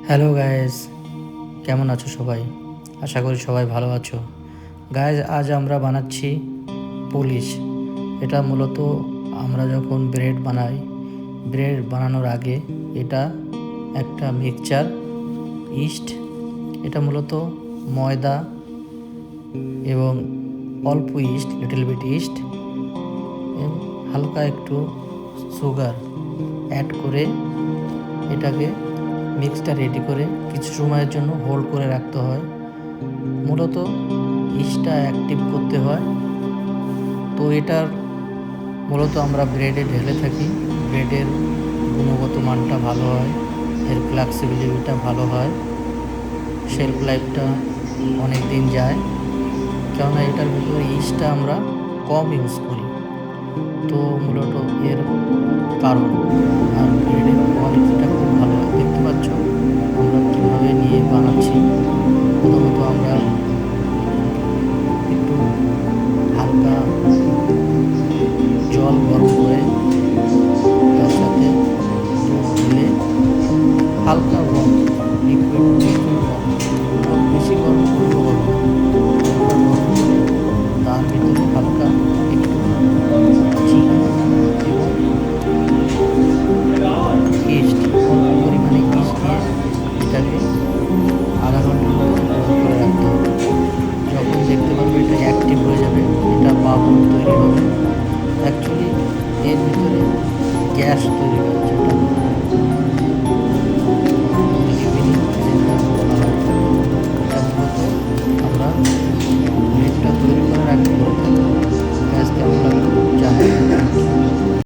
Hello guys, কেমন আছো সবাই? আশা করি সবাই ভালো আছো। গাইজ, আজ আমরা বানাচ্ছি পলিশ। এটা মূলত আমরা যখন ব্রেড বানাই, ব্রেড বানানোর আগে এটা একটা মিক্সচার ইস্ট, এটা মূলত ময়দা এবং অল্প ইস্ট, লিটল বিট ইস্ট এবং হালকা একটু সুগার অ্যাড করে এটাকে মিক্সটা রেডি করে কিছু সময়ের জন্য হোল্ড করে রাখতে হয়। মূলত ইস্টটা অ্যাক্টিভ করতে হয়। তো এটার মূলত আমরা ব্রেডে ঢেলে থাকি। ব্রেডের গুণগত মানটা ভালো হয়, এর ফ্লেক্সিবিলিটিটা ভালো হয়, শেলফ লাইফটা অনেক দিন যায়, কেননা এটার ভিতরে ইস্টটা আমরা কম ইউজ করি। তো মূলত এর কারণ, আর ব্রেডের কোয়ালিটিটা খুব ভালো হয়। দেখতে পাচ্ছ আমরা কীভাবে নিয়ে বানাচ্ছি। প্রথমত আমরা একটু হালকা জল গরম করে তার সাথে দুধ ঢেলে হালকা গরম লিকুইড গরম, বেশি গরম করবো গরম, হালকা গরম করে তার ভিতরে হালকা একটু চিনি এবং ইস্ট, অল্প পরিমাণে ইস্ট দিয়ে এটাকে আধা ঘন্টার মতো গরম করে রাখতে হবে। যখন দেখতে পারবে এটা অ্যাক্টিভ হয়ে যাবে, এটা বাবল তৈরি হবে, অ্যাকচুয়ালি এর ভিতরে গ্যাস তৈরি হয়, যেটা